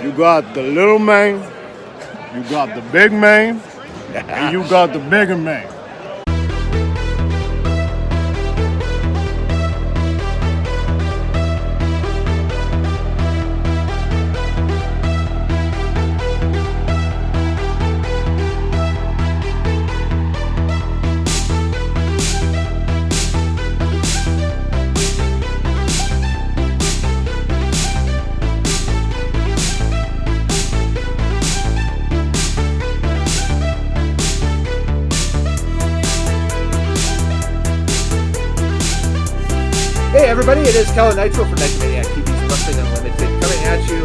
You got the little man, you got the big man, and you got the bigger man. Hey everybody, it is Kellen Nitro from Nitromaniac TV's Wrestling Unlimited coming at you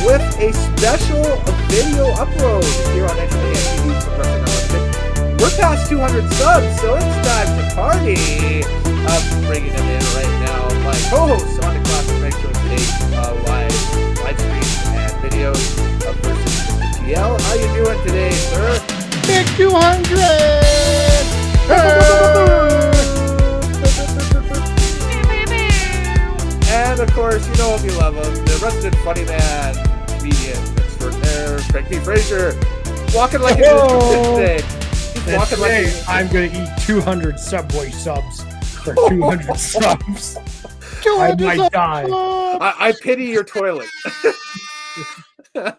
with a special video upload here on Nitromaniac TV's Wrestling Unlimited. We're past 200 subs, so it's time to party. I'm bringing them in right now. My co-hosts on the Classic Nitro today's live streams and videos versus Mr. TL. How you doing today, sir? Big 200! And of course, you know him, you love him, the resident funny man, comedian extraordinaire, Fraser, walking like today. He's walking like I'm going to eat 200 Subway subs for 200 subs. I might die. I pity your toilet. I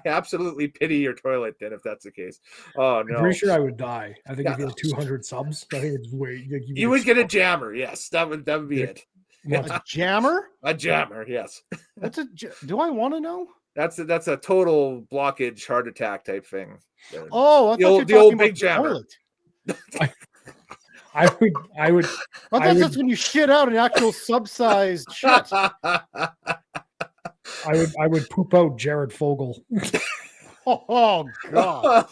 absolutely pity your toilet then if that's the case. Oh no. I'm pretty sure I would die. I think if you had 200 subs, I think it's way you would get a jammer, yes. That would be it. A jammer? A jammer, yes. What's a do I want to know? That's a total blockage heart attack type thing. Oh, the old big jammer. I would. That's when you shit out an actual sub-sized shit. I would poop out Jared Fogle. Oh God!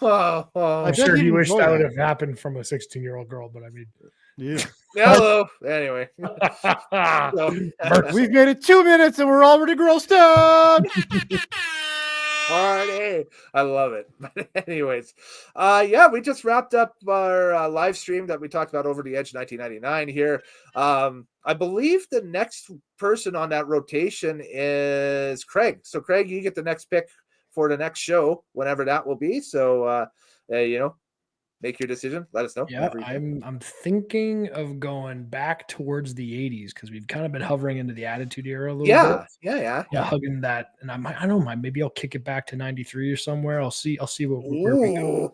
I'm sure he wished that would have happened from a 16-year-old girl, but I mean, yeah. Hello. Anyway, we've made it 2 minutes and we're already grossed out. Party. I love it. But anyways, yeah, we just wrapped up our live stream that we talked about Over the Edge 1999 here. I believe the next person on that rotation is Craig. So Craig, you get the next pick for the next show, whenever that will be. So, make your decision. Let us know. Yeah, I'm thinking of going back towards the 80s because we've kind of been hovering into the Attitude Era a little bit. Yeah, hugging that, and I don't mind. Maybe I'll kick it back to 93 or somewhere. I'll see where we go.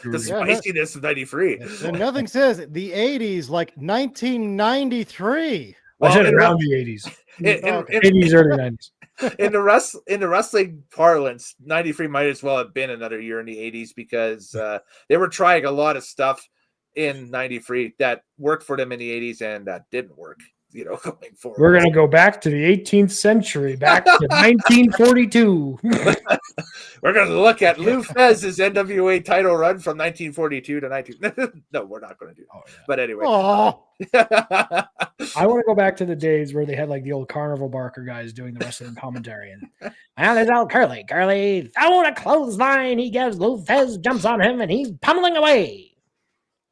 The spiciness of 93. And nothing says the 80s like 1993. I said around the 80s. 80s, early 90s. In the wrestling parlance, 93 might as well have been another year in the 80s because they were trying a lot of stuff in 93 that worked for them in the 80s and that didn't work, going forward. We're going to go back to the 18th century, back to 1942. We're going to look at Lou Fez's NWA title run from 1942 to 19. No, we're not going to do that. Yeah. But anyway. I want to go back to the days where they had like the old Carnival Barker guys doing the wrestling commentary. And there's old Curly. Curly, throwing a clothesline. He gives Lou Fez, jumps on him, and he's pummeling away.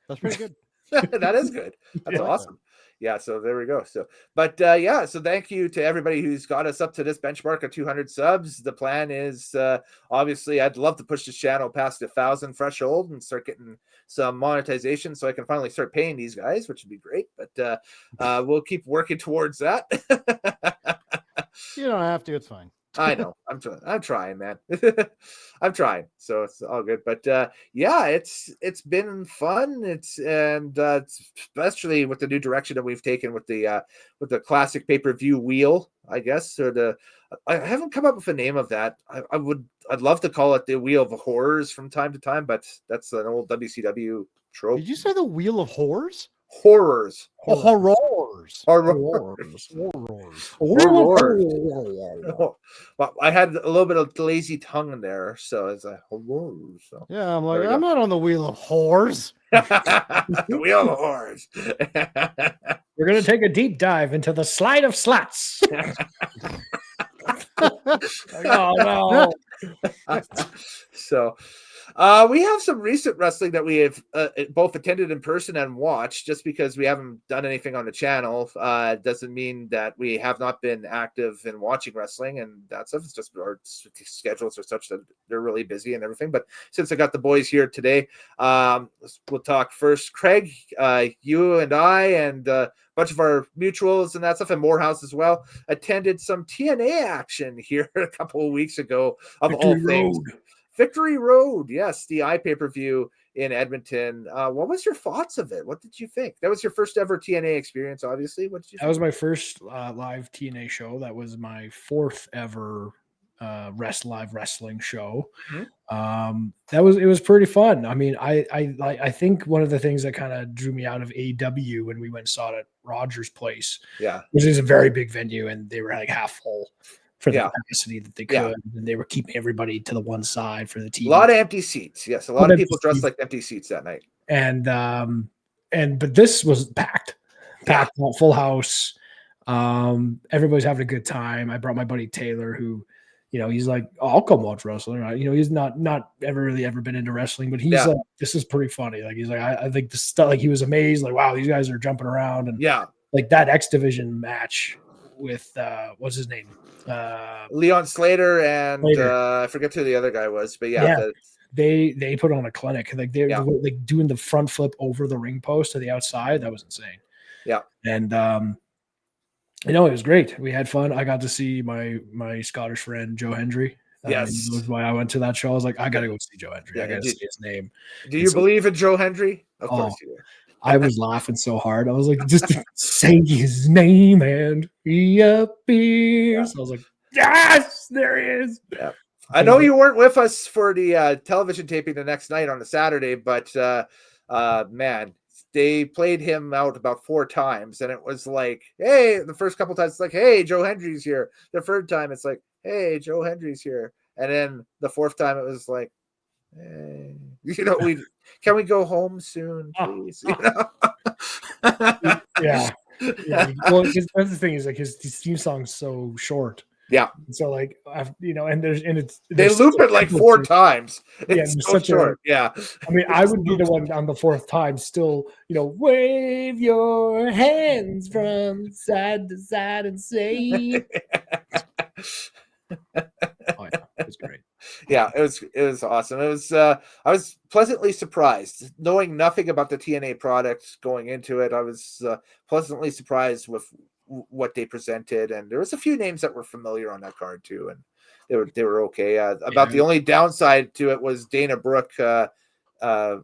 That's pretty good. That is good. That's awesome. Yeah, so there we go. So, but so thank you to everybody who's got us up to this benchmark of 200 subs. The plan is obviously I'd love to push this channel past 1,000 threshold and start getting some monetization so I can finally start paying these guys, which would be great. But we'll keep working towards that. You don't have to. It's fine. I know. I'm trying, man. I'm trying. So it's all good. But yeah, it's been fun. Especially with the new direction that we've taken with the classic pay-per-view wheel, I guess. Or I haven't come up with a name of that. I'd love to call it the Wheel of Horrors from time to time, but that's an old WCW trope. Did you say the Wheel of Horrors? Horrors. Horrors. Well, I had a little bit of lazy tongue in there, so it's like horrors. So. Yeah, I'm like, I'm not on the Wheel of Whores. The Wheel of Horrors. We're gonna take a deep dive into the slide of slats. Oh no. So We have some recent wrestling that we have both attended in person and watched. Just because we haven't done anything on the channel doesn't mean that we have not been active in watching wrestling and that stuff. It's just our schedules are such that they're really busy and everything. But since I got the boys here today, we'll talk first. Craig, you and I and a bunch of our mutuals and that stuff, and Morehouse as well, attended some TNA action here a couple of weeks ago, of all things. Victory Road, yes, the pay-per-view in Edmonton. What was your thoughts of it? What did you think? That was your first ever TNA experience, obviously. What did you think? That was my first live TNA show. That was my fourth ever live wrestling show. Mm-hmm. It was pretty fun. I mean, I think one of the things that kind of drew me out of AEW when we went and saw it at Rogers Place, which is a very big venue, and they were like half full for the capacity that they could, and they were keeping everybody to the one side for the TV. A lot of empty seats. Yes, a lot of people dressed like empty seats that night. But this was packed, full house. Everybody's having a good time. I brought my buddy Taylor, who, he's like, oh, I'll come watch wrestling. He's not ever been into wrestling, but he's like, this is pretty funny. Like, he's like, I think the stuff, like, he was amazed, like, wow, these guys are jumping around, and like that X Division match with what's his name, Leon Slater and I forget who the other guy was, but they put on a clinic. Like they were like doing the front flip over the ring post to the outside. That was insane. And it was great. We had fun. I got to see my Scottish friend Joe Hendry. That was why I went to that show. I was like, I gotta go see Joe Hendry. I gotta see his name. Do you believe in Joe Hendry? Of course you do. I was laughing so hard. I was like, just say his name and he appears. I was like, yes, there he is. Yeah. I know you weren't with us for the television taping the next night on a Saturday, but man, they played him out about 4 times, and it was like, hey, the first couple times it's like, hey, Joe Hendry's here. The third time it's like, hey, Joe Hendry's here. And then the fourth time it was like, hey, can we go home soon, please? Yeah. Well, that's the thing is, like, his theme song's so short. Yeah. So like, they loop it like 4 times. It's so short. I mean, I would be the one on the 4th time still, wave your hands from side to side and say. Oh yeah, it was great. Yeah, it was awesome. It was I was pleasantly surprised, knowing nothing about the TNA product going into it. I was pleasantly surprised with what they presented, and there was a few names that were familiar on that card too, and they were okay. The only downside to it was Dana Brooke,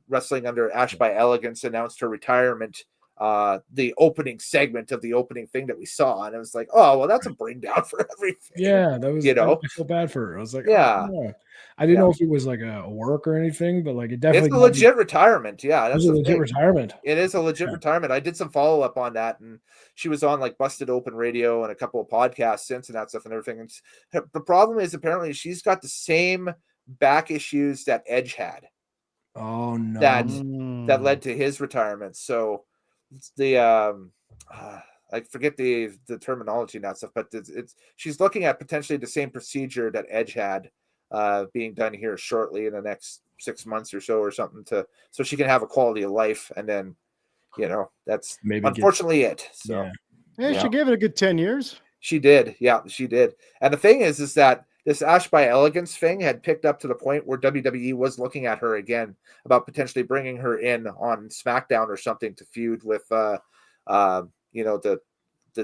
wrestling under Ash by Elegance, announced her retirement. The opening segment of the opening thing that we saw, and it was like, oh well, that's a bring down for everything. Yeah, that was, I feel bad for her. I was like, I didn't know if it was like a work or anything, but like, it definitely it's a legit retirement. Yeah, that's a legit retirement. It is a legit retirement. I did some follow up on that, and she was on like Busted Open Radio and a couple of podcasts since and that stuff and everything. And the problem is apparently she's got the same back issues that Edge had. Oh no, that led to his retirement. So it's the I forget the terminology and that stuff, but it's she's looking at potentially the same procedure that Edge had being done here shortly in the next 6 months or so or something, so she can have a quality of life. And then that's maybe unfortunately it. So she gave it a good 10 years. She did. Yeah, she did. And the thing is that this Ash by Elegance thing had picked up to the point where WWE was looking at her again about potentially bringing her in on SmackDown or something to feud with, the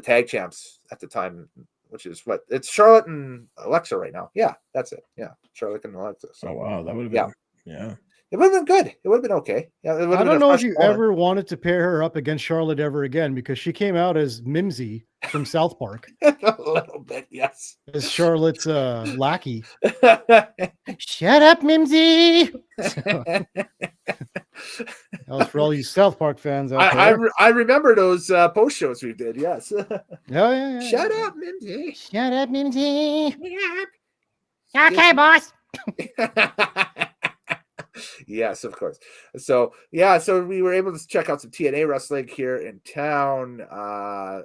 tag champs at the time, which is it's Charlotte and Alexa right now. Yeah, that's it. Yeah, Charlotte and Alexa. So, oh wow, that would have been it would have been good. It would have been okay. Yeah, I don't know if you ever wanted to pair her up against Charlotte ever again, because she came out as Mimsy from South Park. A little bit, yes. As Charlotte's lackey. Shut up, Mimsy. That was for all you South Park fans out there. I remember those post shows we did. Yes. Yeah. Shut up, Mimsy. Shut up, Mimsy. Okay, boss. Yes, of course. So we were able to check out some TNA wrestling here in town,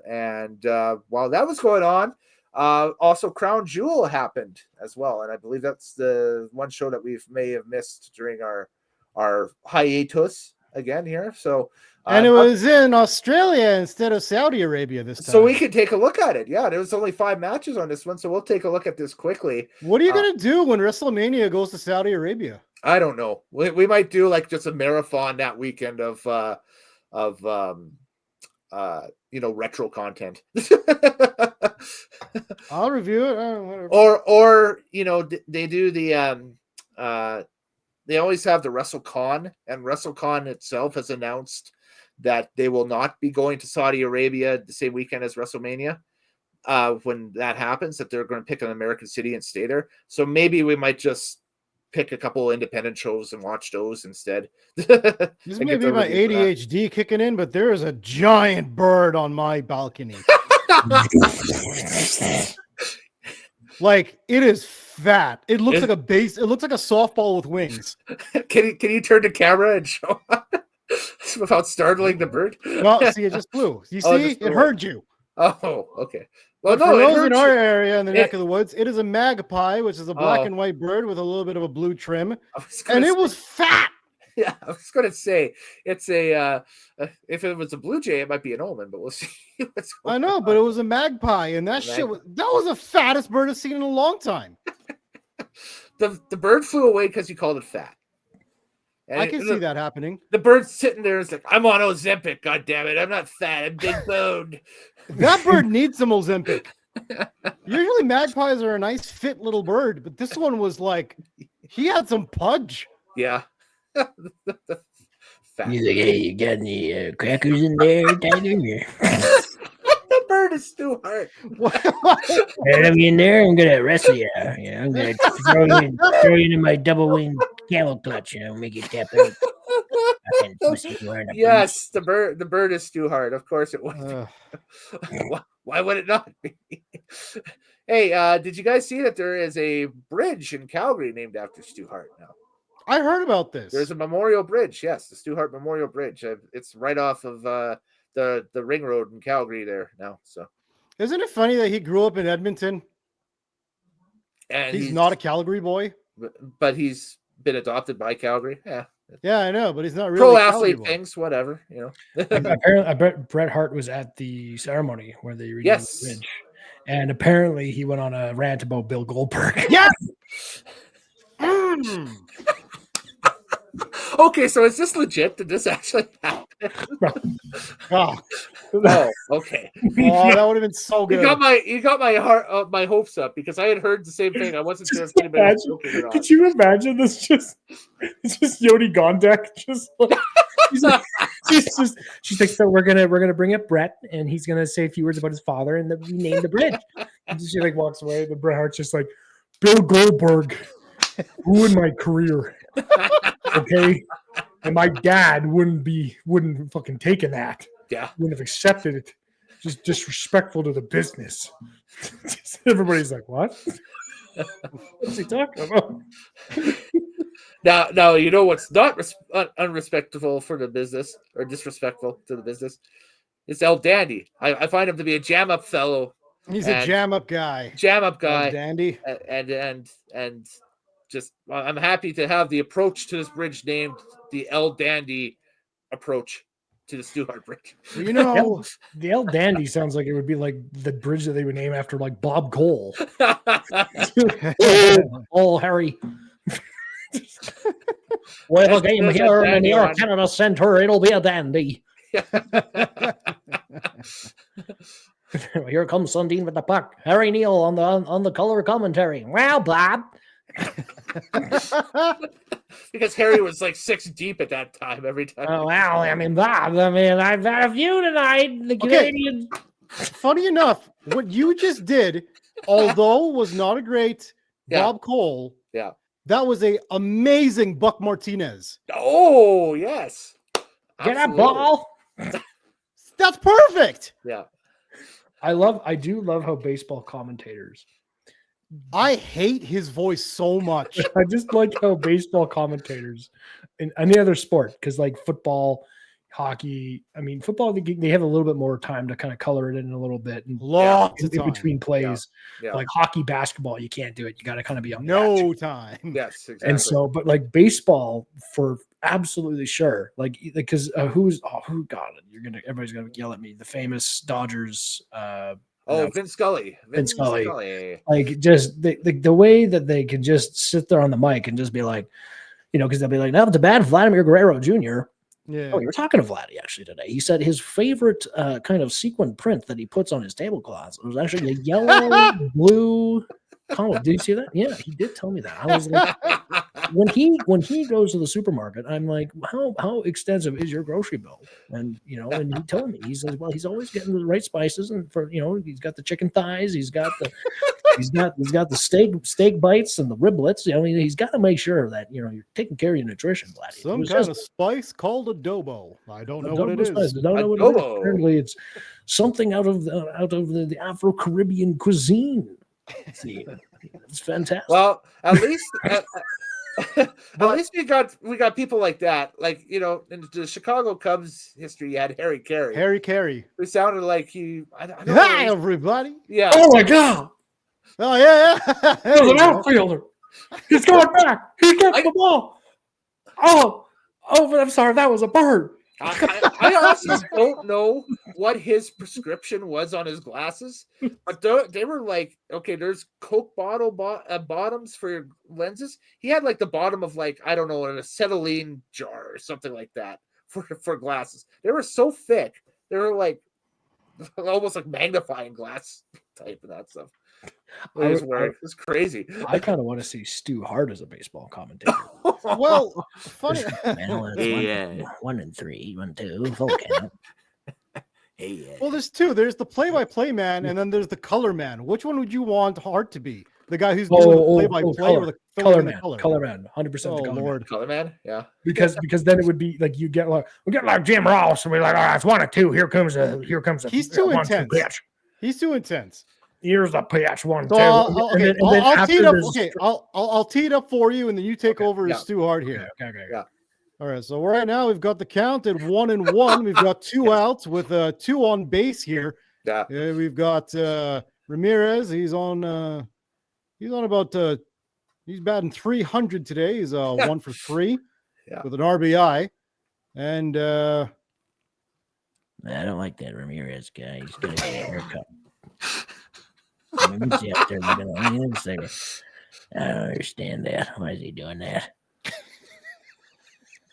and while that was going on, Also, Crown Jewel happened as well, and I believe that's the one show that we may have missed during our hiatus again here. So, And it was in Australia instead of Saudi Arabia this time. so we could take a look at it. Yeah, there was only 5 matches on this one, so we'll take a look at this quickly. What are you gonna do when WrestleMania goes to Saudi Arabia? I don't know. We might do like just a marathon that weekend of retro content. I'll review it. Whatever. Or they do the they always have the WrestleCon, and WrestleCon itself has announced that they will not be going to Saudi Arabia the same weekend as WrestleMania. When that happens, that they're going to pick an American city and stay there. So maybe we might just pick a couple independent shows and watch those instead. This may be my ADHD kicking in, but there is a giant bird on my balcony. Like, it is fat. It looks like a base. It looks like a softball with wings. Can you turn the camera and show without startling the bird? Well, see, it just flew. You see, it heard you. Oh, okay. Well, But for those in our area in the neck of the woods, it is a magpie, which is a black and white bird with a little bit of a blue trim, and it was fat. Yeah, I was going to say it's a. If it was a blue jay, it might be an omen, but we'll see. I know, but it was a magpie, and that was the fattest bird I've seen in a long time. The bird flew away because you called it fat. And I can see that happening. The bird's sitting there. It's like, I'm on Ozempic. God damn it! I'm not fat. I'm big boned. That bird needs some Ozempic. Usually magpies are a nice fit little bird, but this one was like, he had some pudge. Yeah. He's like, hey, you got any crackers in there, Tiger? The bird is too hard. Have you in there? I'm gonna wrestle you. Yeah, I'm gonna throw you into my double wing camel clutch. Make you tap out. Yes, the bird is too hard. Of course it would. Why would it not be? Hey, did you guys see that there is a bridge in Calgary named after Stu Hart now? I heard about this. There's a memorial bridge. Yes, the Stu Hart Memorial Bridge. It's right off of the ring road in Calgary there now. So, isn't it funny that he grew up in Edmonton? And he's not a Calgary boy, but he's been adopted by Calgary. Yeah, I know, but he's not really pro athlete things. Whatever, Apparently, I bet Bret Hart was at the ceremony where they renamed the bridge, and apparently he went on a rant about Bill Goldberg. Yes. Okay, so is this legit? Did this actually happen? Oh, okay. Oh, that would have been so good. You got my heart, my hopes up because I had heard the same thing. I wasn't sure if anybody was joking or not. Could you imagine this? It's just Yodi Gondek, just like she's like, so we're gonna bring up Brett, and he's gonna say a few words about his father, and then we name the bridge. And she like walks away. The Bret Hart's just like, Bill Goldberg ruined my career. Okay, and my dad wouldn't fucking taken that. Yeah, wouldn't have accepted it. Just disrespectful to the business. Everybody's like, what? What's he talking about? Now you know what's not unrespectful for the business or disrespectful to the business. It's El Dandy. I find him to be a jam up fellow. He's a jam up guy. El Dandy. And just I'm happy to have the approach to this bridge named the El Dandy approach to the Stu Hart Bridge. You know, the El Dandy sounds like it would be like the bridge that they would name after like Bob Cole. Oh, Harry. Well, game here in the Air Canada Centre, it'll be a dandy. Here comes Sundin with the puck. Harry Neal on the color commentary. Well, Bob. Because Harry was like 6 deep at that time every time. Oh, well, I mean, Bob, I've had a few tonight. The Canadian. Funny enough, what you just did, although was not a great Bob Cole, that was a amazing Buck Martinez. Oh, yes. Get a ball. That's perfect. Yeah. I do love how baseball commentators. I hate his voice so much. I just like how baseball commentators in any other sport, because like football, hockey. I mean, football, they have a little bit more time to kind of color it in a little bit. And Lots of in time. between plays. Yeah. Like hockey, basketball, you can't do it. You got to kind of be on the No edge. time. Yes, exactly. And so, but like baseball, for absolutely sure, like because who got it? Everybody's gonna yell at me. The famous Dodgers. Vince Scully. Vince Scully. Like just the way that they can just sit there on the mic and just be like, because they'll be like, no, it's a bad Vladimir Guerrero Jr. Yeah. Oh, you were talking to Vladdy actually today. He said his favorite kind of sequin print that he puts on his tablecloths was actually a yellow, blue collar. Did you see that? Yeah, he did tell me that. I was like, when he goes to the supermarket, I'm like, how extensive is your grocery bill? And and he told me, he says, well, he's always getting the right spices, and for he's got the chicken thighs, he's got the steak bites and the riblets. He's got to make sure that you're taking care of your nutrition, Vladdy. Some kind of spice called adobo. I don't know what it is. Don't know what it is. Apparently, it's something out of the Afro-Caribbean cuisine. See, it's fantastic. Well, at least we got people like that. Like in the Chicago Cubs history, you had Harry Carey, who sounded like he. I don't know. Hi, everybody. Yeah. Oh my God. Oh yeah. He's an outfielder. He's going back. He gets the ball. Oh, but I'm sorry. That was a bird. I honestly don't know what his prescription was on his glasses, but they were like, okay, there's Coke bottle bottoms for your lenses. He had like the bottom of like, I don't know, an acetylene jar or something like that for glasses. They were so thick. They were like almost like magnifying glass type of that stuff. It's crazy. I kind of want to see Stu Hart as a baseball commentator. Well, funny. Well, 1 and 3, 1, 2, full count. Well, there's two. There's the play-by-play man, and then there's the color man. Which one would you want Hart to be? The guy who's doing the play-by-play or the color man? Color man, 100% the color man. Color man, yeah. Because then it would be like we get like Jim Ross, and we're like, all right, it's 1 and 2. Here comes a. He's too intense. He's too intense. Here's the pitch 1, 2. Okay, I'll tee it up. Okay, I'll tee it up for you, and then you take over as Stu Hart here. Okay. Yeah. All right. So right now we've got the count at 1 and 1. We've got 2 outs with 2 on base here. Yeah. We've got Ramirez. He's on. He's on about. He's batting 300 today. He's 1 for 3 with an RBI, and I don't like that Ramirez guy. He's gonna get a haircut. I don't understand that. Why is he doing that?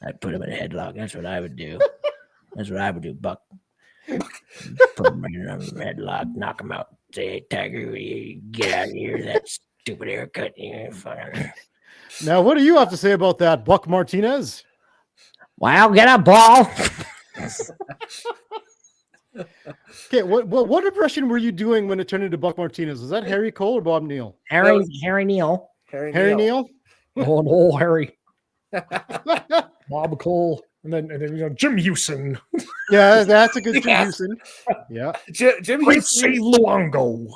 I'd put him in a headlock. That's what I would do. That's what I would do, Buck. Put him in a headlock, knock him out. Say, hey, Tiger, get out of here. That stupid haircut. Now, what do you have to say about that, Buck Martinez? Well, get a ball. Okay, what impression were you doing when it turned into Buck Martinez? Was that Harry Cole or Bob Neal? Harry Neal. Harry Neal? Oh, no, Harry. Bob Cole. And then Jim Houston. Yeah, that's a good Jim Houston. Yeah. Jim Houston. Luongo.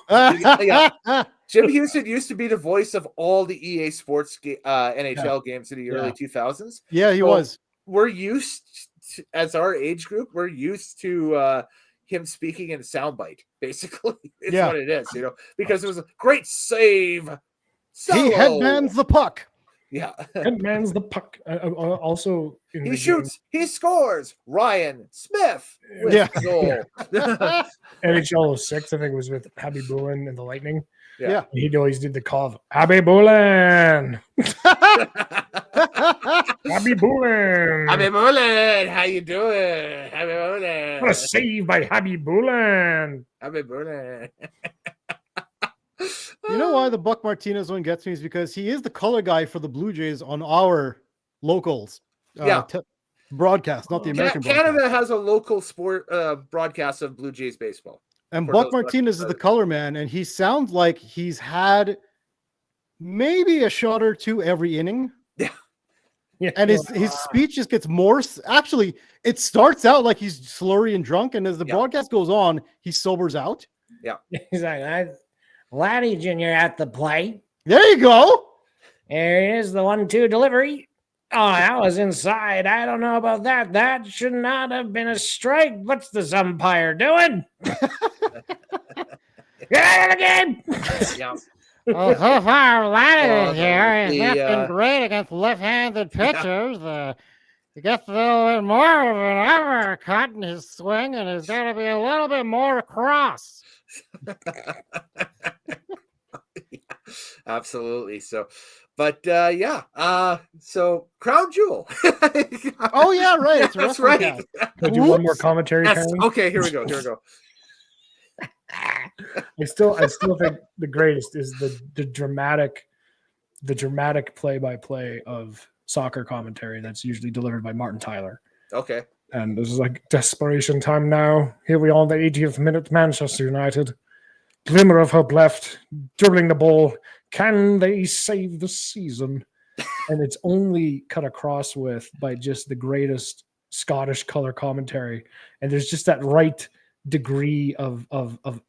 Jim Houston used to be the voice of all the EA Sports NHL games in the early 2000s. Yeah, he was. We're used to, as our age group, we're used to him speaking in soundbite. Basically, it's what it is, because it was a great save. He headmans the puck. Yeah, headmans the puck. Also, he shoots. He scores. Ryan Smith. With goal. NHL 06, I think it was with Habby Boulin and the Lightning. Yeah. He always did the call of Habby Boulin. Habby Boulin. Habby Boulin. How you doing? Habby Boulin. What a save by Habby Boulin. Habby Boulin. You know why the Buck Martinez one gets me is because he is the color guy for the Blue Jays on our locals broadcast, not the American broadcast. Canada has a local sport broadcast of Blue Jays baseball. And Buck Martinez is the color man, and he sounds like he's had maybe a shot or two every inning. Yeah. And his speech just gets more. Actually, it starts out like he's slurry and drunk, and as the broadcast goes on, he sobers out. Yeah. He's like, Vladdy Jr. at the plate. There you go. There is the 1-2 delivery. Oh, that was inside. I don't know about that. That should not have been a strike. What's this umpire doing? Get out of the game. Yeah. Well, so far, Vladimir Well, here has the, not been great against left-handed pitchers. He gets a little bit more of an uppercut in his swing, and he's got to be a little bit more across. Absolutely. So, but so Crown Jewel. Oh yeah, right. It's a That's wrestling right. cast. Can I do one more commentary? Yes. Karen? Okay, here we go. I still think the greatest is the dramatic play-by-play of soccer commentary that's usually delivered by Martin Tyler. Okay. And this is like desperation time now. Here we are in the 80th minute, Manchester United. Glimmer of hope left, dribbling the ball. Can they save the season? And it's only cut across with by just the greatest Scottish color commentary. And there's just that right degree of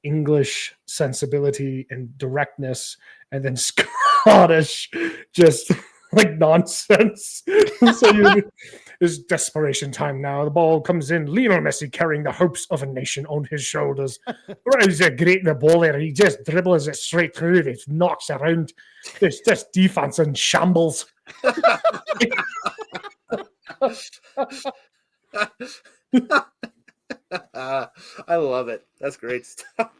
English sensibility and directness, and then Scottish just like nonsense. So there's desperation time now. The ball comes in. Lionel Messi carrying the hopes of a nation on his shoulders. He's a great the ball there. He just dribbles it straight through. It knocks around. There's just defense in shambles. I love it. That's great stuff.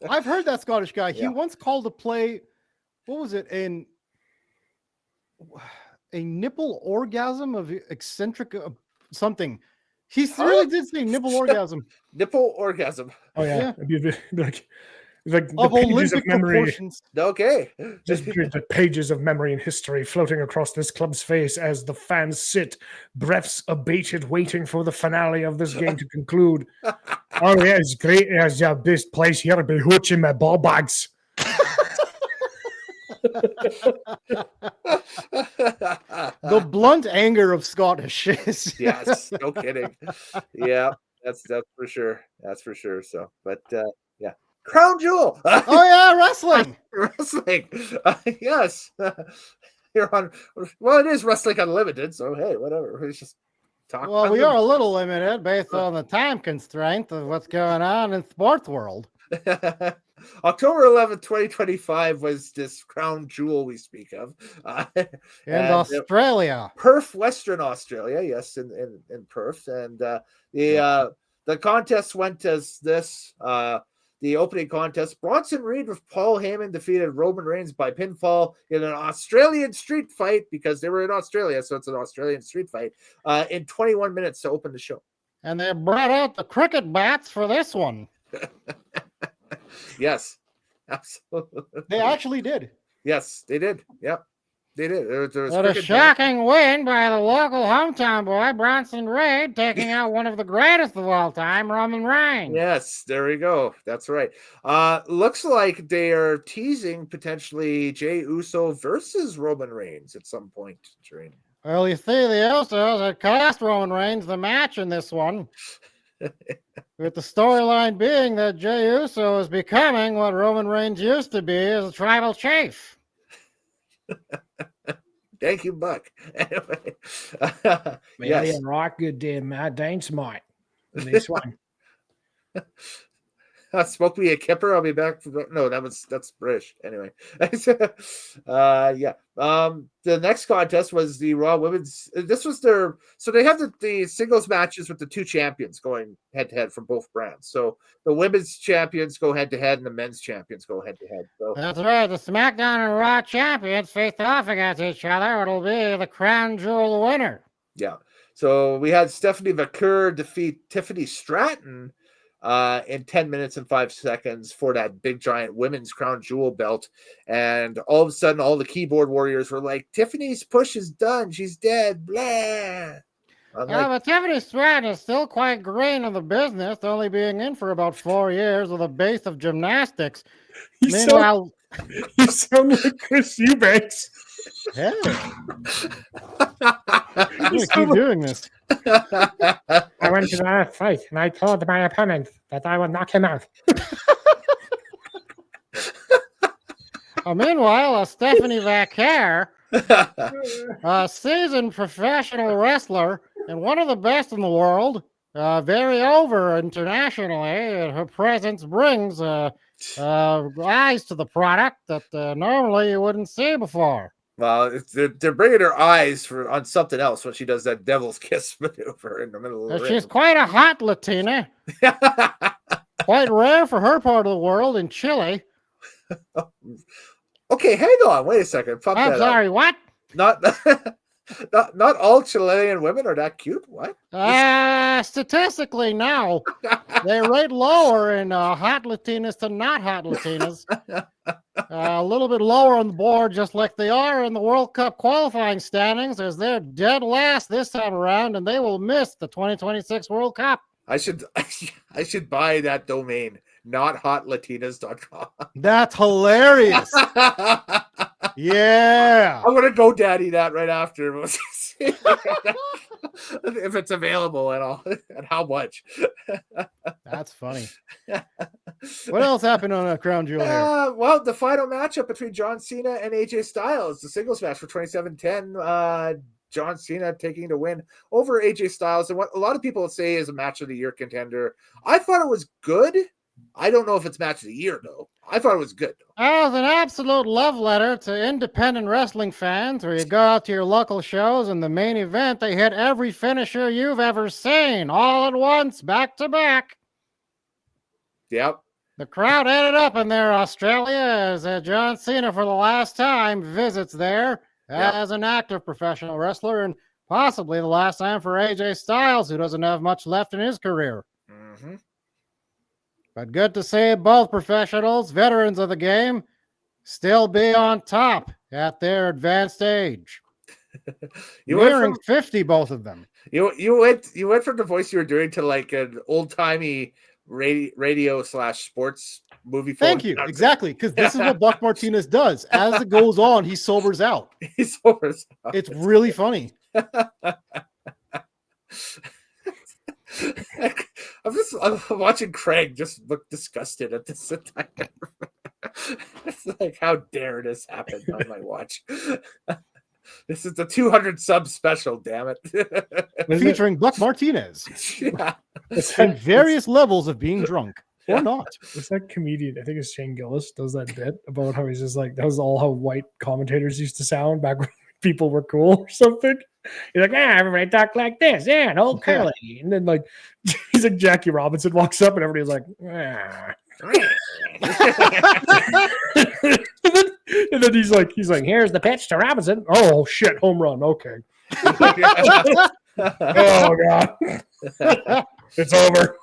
I've heard that Scottish guy. He Yeah. once called a play. What was it? A nipple orgasm of eccentric something. He really did say nipple orgasm. Nipple orgasm. Oh yeah, Yeah. It'd be like the Of pages Olympic of memory. proportions. Okay. Just the pages of memory and history floating across this club's face as the fans sit, breaths abated, waiting for the finale of this game to conclude. Oh yeah, it's great. It's the best place here to be hooching my ball bags. The blunt anger of Scottish is Yes, no kidding. Yeah, that's for sure. That's for sure. So, but yeah, Crown Jewel. Oh yeah, wrestling. Wrestling. Yes. You're on. Well, it is Wrestling Unlimited. So hey, whatever. We just talk. Well, we are a little limited based on the time constraint of what's going on in sports world. October 11th, 2025 was this Crown Jewel we speak of. In Australia. Perth, Western Australia, yes, in Perth. And the contest went as this. The opening contest, Bronson Reed with Paul Heyman defeated Roman Reigns by pinfall in an Australian street fight because they were in Australia, so it's an Australian street fight, in 21 minutes to open the show. And they brought out the cricket bats for this one. Yes, absolutely. They actually did. Yes, they did. Yep, they did. There was What a cricket shocking win by the local hometown boy, Bronson Reed, taking out one of the greatest of all time, Roman Reigns. Yes, there we go. That's right. Looks like they are teasing potentially Jey Uso versus Roman Reigns at some point during. Well, you see, the Usos had cost Roman Reigns the match in this one. With the storyline being that Jey Uso is becoming what Roman Reigns used to be as a tribal chief. Thank you, Buck. Anyway, Yes. Right, good day, Matt. Thanks, Mike. This one. Smoke me a kipper. I'll be back. No, that's British. Anyway, yeah. The next contest was the Raw Women's. This was their. So they have the singles matches with the two champions going head to head from both brands. So the women's champions go head to head, and the men's champions go head to head. So That's right. The SmackDown and Raw champions face off against each other. It'll be the Crown Jewel winner. yeah. So we had Stephanie McClure defeat Tiffany Stratton in 10 minutes and 5 seconds for that big giant women's Crown Jewel belt. And all of a sudden, all the keyboard warriors were like, Tiffany's push is done. She's dead. Blah. But Tiffany Stratton is still quite green in the business, only being in for about 4 years with a base of gymnastics. Meanwhile, You sound like Chris Eubanks. Hey. I'm gonna keep doing this. I went to the fight and I told my opponent that I would knock him out. Meanwhile, Stephanie Vaquer A seasoned professional wrestler and one of the best in the world. Very over internationally. Her presence brings eyes to the product that normally you wouldn't see before. Well, they're bringing her eyes on something else when she does that devil's kiss maneuver in the middle of the She's ring. quite a hot Latina. Quite rare for her part of the world in Chile. Okay, hang on. Wait a second. Pump I'm that sorry, up. what? Not all Chilean women are that cute. What? Statistically, no. They rate lower in hot Latinas to not hot Latinas. A little bit lower on the board, just like they are in the World Cup qualifying standings, as they're dead last this time around, and they will miss the 2026 World Cup. I should buy that domain, nothotlatinas.com. That's hilarious. Yeah. I'm gonna go daddy that right after. If it's available and all, and how much. That's funny. What else happened on Crown Jewel here? Well, the final matchup between John Cena and AJ Styles, the singles match for 27-10. John Cena taking the win over AJ Styles, and what a lot of people say is a match of the year contender. I thought it was good. I don't know if it's match of the year though. I thought it was good. It was an absolute love letter to independent wrestling fans, where you go out to your local shows and the main event, they hit every finisher you've ever seen all at once, back to back. Yep. The crowd ended up in there, Australia, as John Cena for the last time visits there as an active professional wrestler, and possibly the last time for AJ Styles, who doesn't have much left in his career. Mm-hmm. But good to see both professionals, veterans of the game, still be on top at their advanced age. Nearing 50, both of them. You went from the voice you were doing to like an old-timey radio/sports movie. Thank you. Exactly, because this is what Buck Martinez does. As it goes on, he sobers out. He sobers out. It's really funny. I'm watching Craig just look disgusted at this entire. It's like, how dare this happen on my watch? This is the 200 sub special, damn it. Featuring Buck Martinez. Yeah. In various levels of being drunk or not. It's that comedian, I think it's Shane Gillis, does that bit about how he's just like, that was all how white commentators used to sound back when people were cool or something. He's like, everybody talk like this. Yeah, and old Kelly. And then like he's like Jackie Robinson walks up and everybody's like, and then he's like, here's the pitch to Robinson. Oh shit, home run. Okay. Oh god. It's over.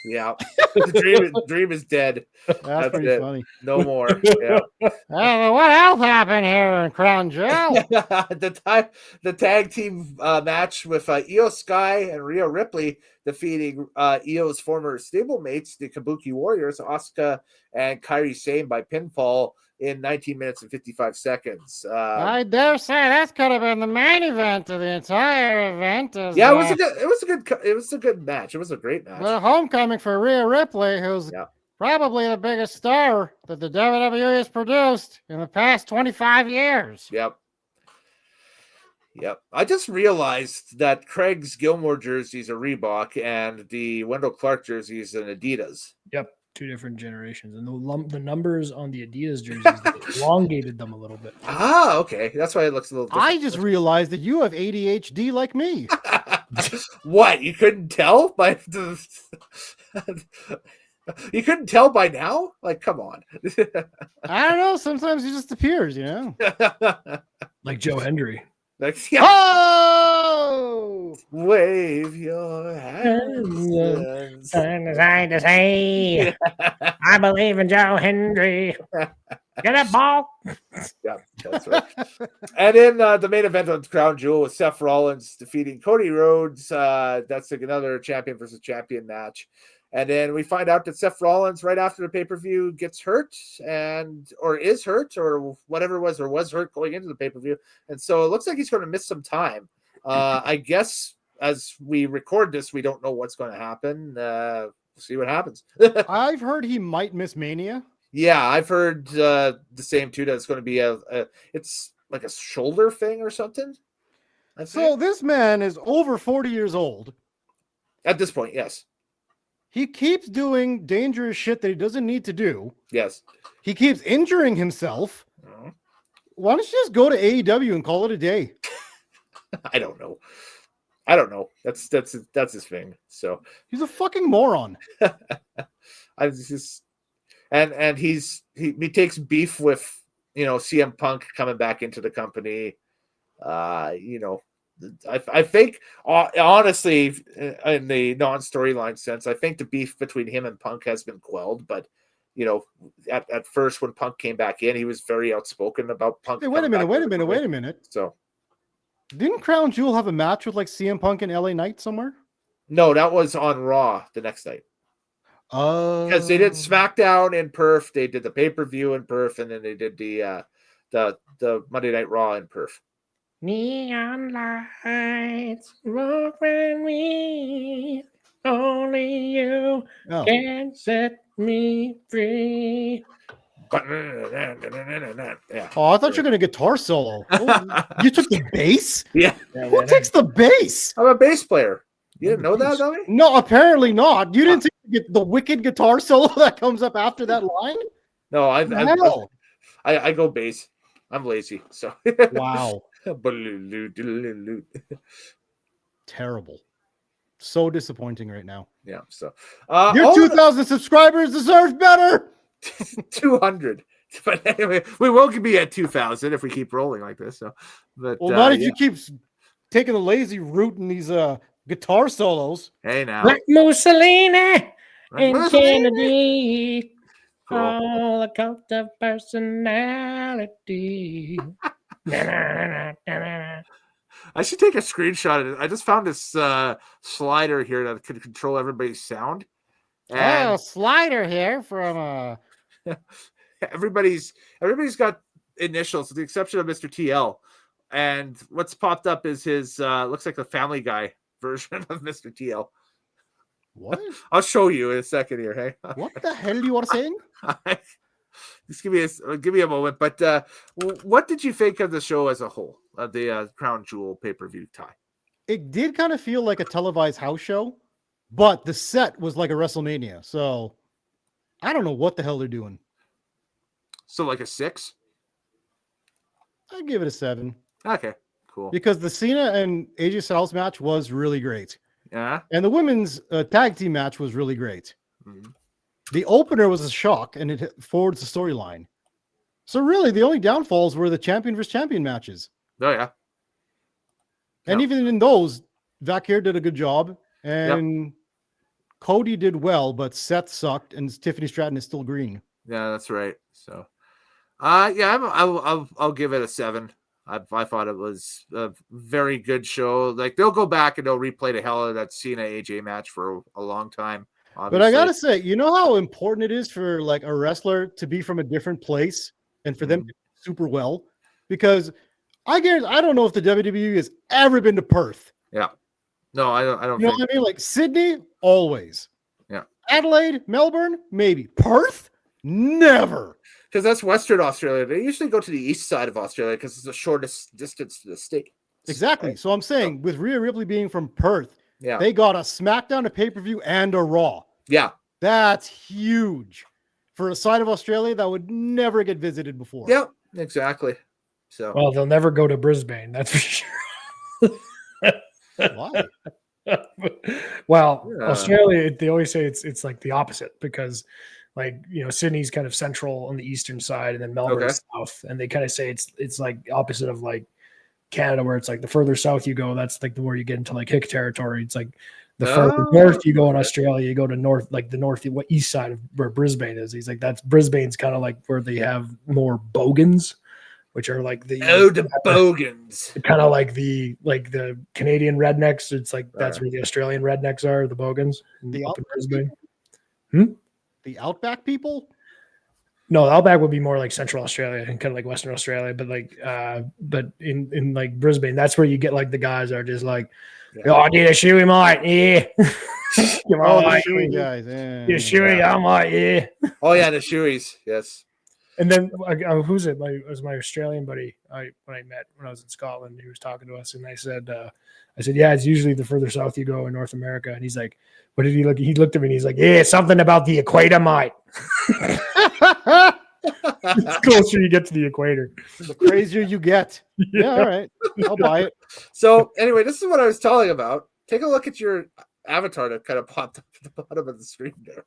Yeah. The dream is dead. That's pretty it. funny. No more. Yeah. What else happened here in Crown Jewel? The tag team match with Io Sky and Rhea Ripley defeating Io's former stablemates, the Kabuki Warriors, Asuka and Kairi Sane, by pinfall in 19 minutes and 55 seconds. I dare say that could have been the main event of the entire event. It was a good match. It was a great match. The homecoming for Rhea Ripley, who's probably the biggest star that the WWE has produced in the past 25 years. Yep. I just realized that Craig's Gilmore jersey is a Reebok and the Wendell Clark jersey is an Adidas. Yep. Two different generations, and the numbers on the Adidas jerseys elongated them a little bit. Ah, okay, that's why it looks a little different. I just realized that you have ADHD like me. What? You couldn't tell by you couldn't tell by now? Like, come on. I don't know. Sometimes it just appears, you know. Like Joe Hendry. Like, Oh! Wave your hands. Side to say, I believe in Joe Hendry. Get up, ball. Yeah, that's right. And then the main event on Crown Jewel was Seth Rollins defeating Cody Rhodes. That's like another champion versus champion match. And then we find out that Seth Rollins, right after the pay-per-view, gets hurt or is hurt or whatever it was, or was hurt going into the pay-per-view. And so it looks like he's going to miss some time. I guess as we record this, we don't know what's going to happen. We'll see what happens. I've heard he might miss Mania. Yeah, I've heard the same too. That it's going to be it's like a shoulder thing or something. So this man is over 40 years old. At this point, yes. He keeps doing dangerous shit that he doesn't need to do. Yes. He keeps injuring himself. Why don't you just go to AEW and call it a day? I don't know. That's his thing. So he's a fucking moron. I was just and he takes beef with CM Punk coming back into the company. I think honestly, in the non-storyline sense, I think the beef between him and Punk has been quelled. But at first when Punk came back in, he was very outspoken about Punk. Hey, wait a minute. So didn't Crown Jewel have a match with like CM Punk and LA Knight somewhere? No, that was on Raw the next night. Because they did SmackDown in Perth, they did the pay-per-view in Perth, and then they did the Monday Night Raw in Perth. Neon lights, walk with me. Only you can set me free. Yeah. Oh, I thought you were going to guitar solo. Oh, you took the bass? Yeah. Who takes the bass? I'm a bass player. You didn't know that, Tommy? No, apparently not. You didn't get the wicked guitar solo that comes up after that line? No, I go bass. I'm lazy. So wow. Terrible. So disappointing right now. Yeah. So your 2,000 subscribers deserve better. 200. But anyway, we won't be at 2,000 if we keep rolling like this. So, but not if you keep taking the lazy route in these guitar solos. Hey now, like Mussolini and Kennedy. Cool. All a cult of personality. I should take a screenshot of it. I just found this slider here that can control everybody's sound. And slider here from everybody's got initials with the exception of Mr. TL. And what's popped up is his looks like the Family Guy version of Mr. TL. What? I'll show you in a second here. Hey, what the hell you are saying? Just give me a moment. But what did you think of the show as a whole? The Crown Jewel pay-per-view tie. It did kind of feel like a televised house show, but the set was like a WrestleMania. So I don't know what the hell they're doing. So like a 6? I'd give it a 7. Okay, cool. Because the Cena and AJ Styles match was really great. Yeah. And the women's tag team match was really great. Mm-hmm. The opener was a shock, and it forwards the storyline. So really, the only downfalls were the champion versus champion matches. Oh, yeah. And even in those, Vakir did a good job, and Cody did well, but Seth sucked, and Tiffany Stratton is still green. Yeah, that's right. So, I'll give it a 7. I thought it was a very good show. Like, they'll go back and they'll replay the hell out of that Cena AJ match for a long time. Obviously. But I gotta say, you know how important it is for like a wrestler to be from a different place and for them to do super well? Because I don't know if the WWE has ever been to Perth. Yeah. No, I don't. You know what I mean? Like Sydney, always. Yeah. Adelaide, Melbourne, maybe. Perth, never. Because that's Western Australia. They usually go to the east side of Australia because it's the shortest distance to the state. Exactly. Right? So I'm saying with Rhea Ripley being from Perth, yeah, they got a SmackDown, a pay-per-view, and a Raw. Yeah. That's huge for a side of Australia that would never get visited before. Yeah, exactly. So well, they'll never go to Brisbane, that's for sure. Why? Well, Australia, they always say it's like the opposite because like, Sydney's kind of central on the eastern side and then Melbourne's south. And they kind of say it's like opposite of like Canada, where it's like the further south you go, that's like the more you get into like hick territory. It's like the further north you go in Australia, you go to north, like the northeast side of where Brisbane is. He's like, that's Brisbane's kind of like where they have more bogans, which are like the bogans, kind of like the Canadian rednecks. It's like that's where the Australian rednecks are, the bogans. Up in Brisbane. The Outback people? No, the Outback would be more like Central Australia and kind of like Western Australia, but like, but in like Brisbane, that's where you get like the guys that are just like, oh, I need a shoey, mate. Yeah. The shoey guys. Yeah. The shoey, I might. Yeah. Oh yeah, the shoeys. Yes. And then who's it? It was my Australian buddy. When I was in Scotland, he was talking to us, and I said, yeah, it's usually the further south you go in North America. And he's like, what did he look? He looked at me and he's like, yeah, something about the equator, mate. It's closer you get to the equator, The crazier you get. Yeah, all right. I'll buy it. So anyway, this is what I was telling about. Take a look at your avatar that kind of popped up at the bottom of the screen there.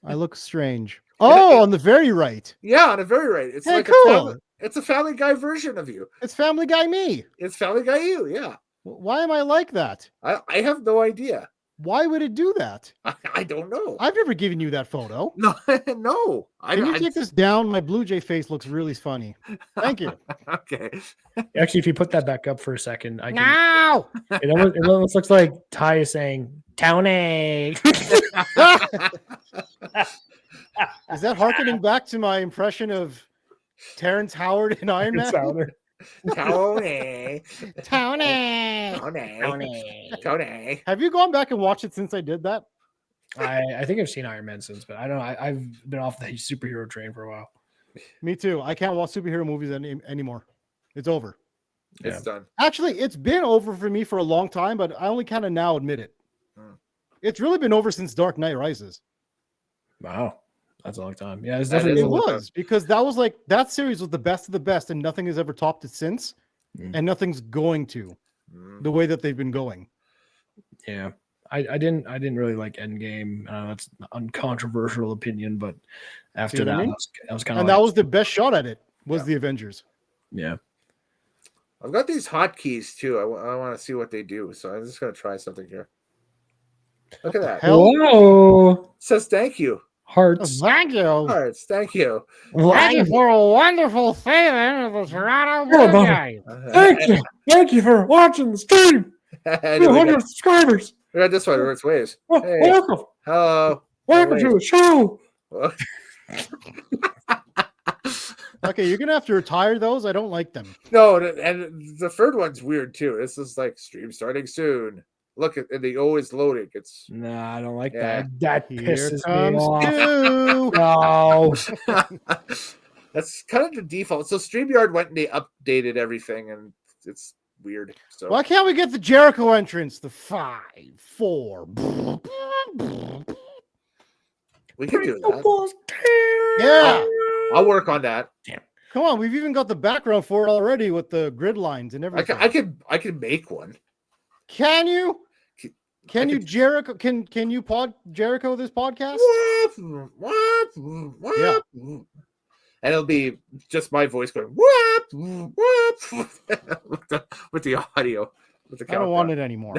I look strange. Oh, on the very right. Yeah, on the very right. It's Hey, like cool. it's a Family Guy version of you. It's Family Guy me. It's Family Guy you, yeah. Why am I like that? I have no idea. Why would it do that? I don't know. I've never given you that photo. No, no. Can you take this down? My Blue Jay face looks really funny. Thank you. Okay. Actually, if you put that back up for a second, I can. No. It almost looks like Ty is saying Tony. Is that harkening back to my impression of Terrence Howard in Iron Man? Tony. Tony. Tony. Have you gone back and watched it since I did that? I think I've seen Iron Man since, but I don't know. I've been off the superhero train for a while. Me too. I can't watch superhero movies anymore. It's over. It's done. Actually, it's been over for me for a long time, but I only kind of now admit it. It's really been over since Dark Knight Rises. Wow. That's a long time. Yeah, it's That definitely is It a long was because that was like that series was the best of the best, and nothing has ever topped it since, and nothing's going to the way that they've been going. Yeah. I didn't really like Endgame. That's an uncontroversial opinion, but after See what that, I mean? I was kind of And that was the best shot at it was the Avengers. yeah. I've got these hotkeys too. I want to see what they do. So I'm just going to try something here. Look at that. Hell, Whoa. It says thank you. Hearts. Thank you. Hearts, thank you. Thank you for a wonderful favor of the Toronto Blue Bubba. Jays. Thank you. Thank you for watching the stream. And we 200 got subscribers. this one where it's waves. Well, Hey, welcome. hello. Welcome to the show. okay, you're gonna have to retire those. I don't like them. No, and the third one's weird too. This is like stream starting soon. Look at and the O is loading. It's Nah, I don't like Yeah. that. That Here pisses me comes off. Stu. No. that's kind of the default. So StreamYard went and they updated everything, and it's weird. So Why can't we get the Jericho entrance? The 5, 4. we can do that. Yeah. I'll work on that. Come on, we've even got the background for it already with the grid lines and everything. I can make one. Can you? Can I you could- Jericho? Can you pod Jericho this podcast? And it'll be just my voice going whoop, whoop, with the audio. With the I don't want it anymore.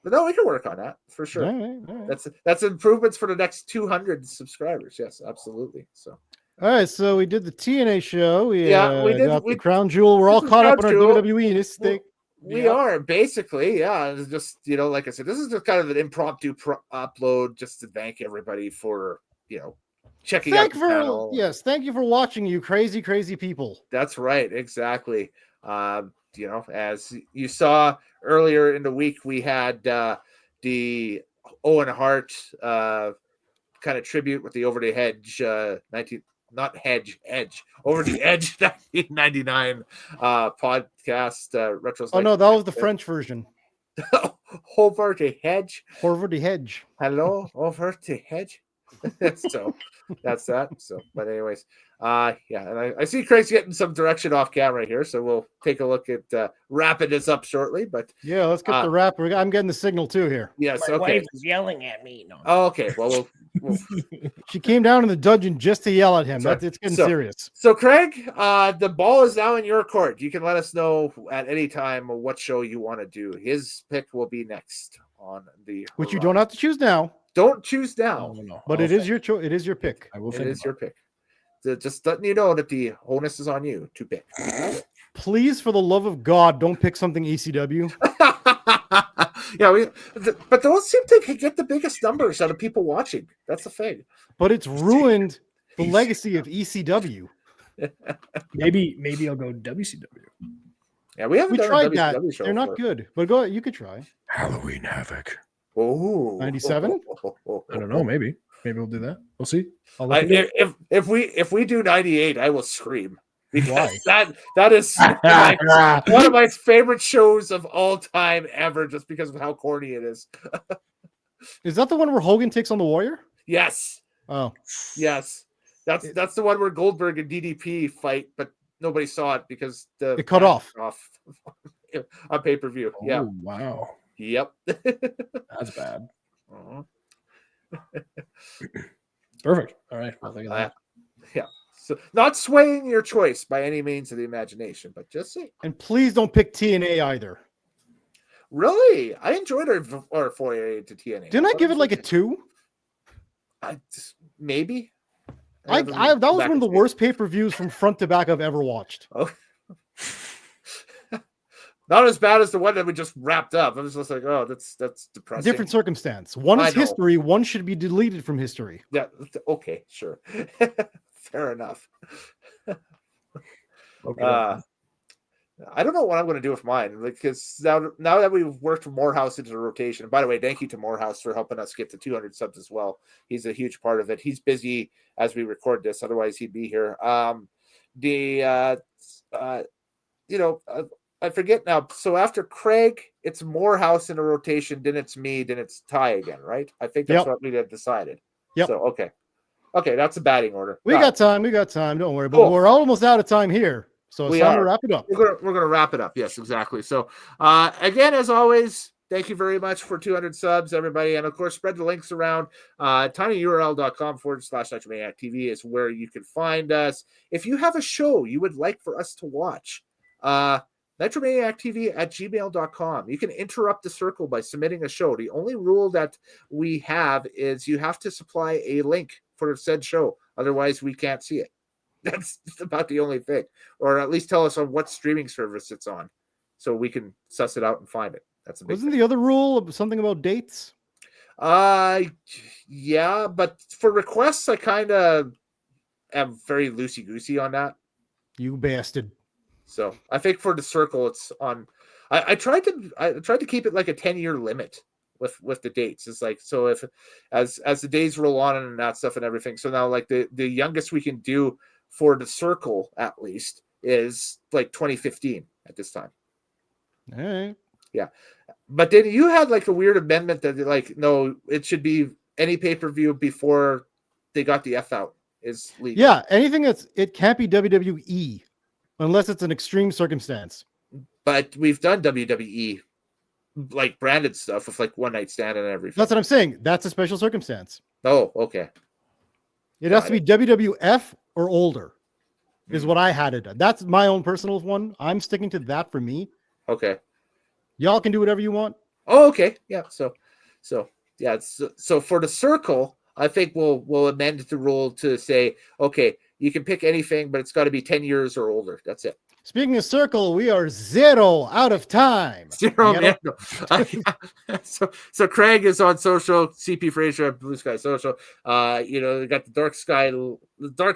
But no, we can work on that for sure. All right. That's improvements for the next 200 subscribers. Yes, absolutely. So All right, so we did the TNA show. We did. got the Crown Jewel. We're all This is caught up in Crown our Jewel. WWE this thing. we are basically, yeah. It's just like I said, this is just kind of an impromptu upload just to thank everybody for checking out the channel. Yes, thank you for watching, you crazy people. That's right, exactly. As you saw earlier in the week, we had the Owen Hart kind of tribute with the Over the Hedge Over the Edge 1999 podcast retro. Oh no, that was the French version. Over the Hedge. Over the Hedge. Hello, Over the Hedge. So that's that. So, but anyways, and I see Craig's getting some direction off camera here, so we'll take a look at wrapping this up shortly. But yeah, let's get the wrap. I'm getting the signal too here. Yes, My okay. wife is yelling at me. No. Oh, okay. Well, She came down in the dungeon just to yell at him. Sorry. It's getting So- serious. So, Craig, the ball is now in your court. You can let us know at any time what show you want to do. His pick will be next on the. Which you don't have to choose now, Don't choose now. No. but it is your choice. It is your pick. I will It think is about your pick. Just letting you know that the onus is on you to pick. Please, for the love of God, don't pick something ECW. Yeah, but those seem to get the biggest numbers out of people watching. That's the thing. But it's ruined the legacy of ECW. Maybe I'll go WCW. Yeah, we haven't We done tried a that. WCW show They're not for- good. But go. You could try. Halloween Havoc. Oh, 97? I don't know. Maybe we'll do that. We'll see. I'll look into it. If we do 98, I will scream. Why? That is one of my favorite shows of all time ever, just because of how corny it is. Is that the one where Hogan takes on the Warrior? Yes. Oh, Yes. That's the one where Goldberg and DDP fight, but nobody saw it because it cut off on pay-per-view. Oh, Yeah. wow. Yep. That's bad. Uh-huh. Perfect. All right. I'll think of that. Yeah. So not swaying your choice by any means of the imagination, but just say. and please don't pick TNA either. Really? I enjoyed our foray to TNA. Didn't I give it like a 2? Maybe. That was one of the worst pay-per-views from front to back I've ever watched. Oh. Not as bad as the one that we just wrapped up. I was just like, oh, that's depressing. Different circumstance. One is history. One should be deleted from history. Yeah. Okay. Sure. Fair enough. Okay. I don't know what I'm going to do with mine, because now that we've worked Morehouse into the rotation. And by the way, thank you to Morehouse for helping us get to 200 subs as well. He's a huge part of it. He's busy as we record this, otherwise he'd be here. I forget now. So after Craig, it's Morehouse in a rotation, then it's me, then it's Ty again, right? I think that's what we had decided. Yep. So okay, that's a batting order. We got time. Don't worry. But we're almost out of time here, so it's time to wrap it up. We're gonna wrap it up. Yes, exactly. So again, as always, thank you very much for 200 subs, everybody, and of course, spread the links around. tinyurl.com/Nitromaniac TV is where you can find us. If you have a show you would like for us to watch, nitromaniactv@gmail.com. You can interrupt the circle by submitting a show. The only rule that we have is you have to supply a link for said show. Otherwise, we can't see it. That's about the only thing. Or at least tell us on what streaming service it's on so we can suss it out and find it. That's a big Wasn't thing. the other rule something about dates? Yeah, but for requests, I kind of am very loosey-goosey on that. You bastard. So I think for the circle, it's on. I tried to keep it like a 10-year limit with the dates. It's like, so if as the days roll on and that stuff and everything. So now like the youngest we can do for the circle at least is like 2015 at this time. All right. Yeah, but then you had like a weird amendment that like, no, it should be any pay-per-view before they got the F out is legal. Yeah, anything it can't be WWE unless it's an extreme circumstance. But we've done WWE like branded stuff with like One Night Stand and everything. That's what I'm saying. That's a special circumstance. Oh, okay. It has to be WWF or older, is what I had it. That's my own personal one. I'm sticking to that for me. Okay. Y'all can do whatever you want. Oh, okay. Yeah. So yeah. So for the circle, I think we'll amend the rule to say, okay, you can pick anything, but it's got to be 10 years or older. That's it. Speaking of circle, we are 0 out of time. 0 man. So Craig is on social, CP Fraser at Blue Sky Social. They got the Dark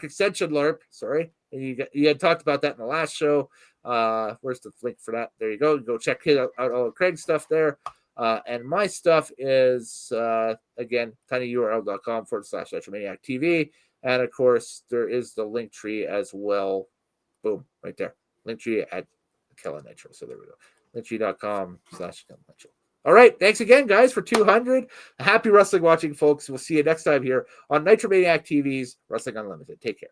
Extension LARP. Sorry, and you had talked about that in the last show. Where's the link for that? There you go. Go check out all of Craig's stuff there. And my stuff is again tinyurl.com/Nitromaniac TV, and of course there is the link tree as well. Boom, right there. Linktree at Kellen Nitro. So there we go. Linktree.com/Kellen Nitro. All right. Thanks again, guys, for 200. Happy wrestling watching, folks. We'll see you next time here on Nitromaniac TV's Wrestling Unlimited. Take care.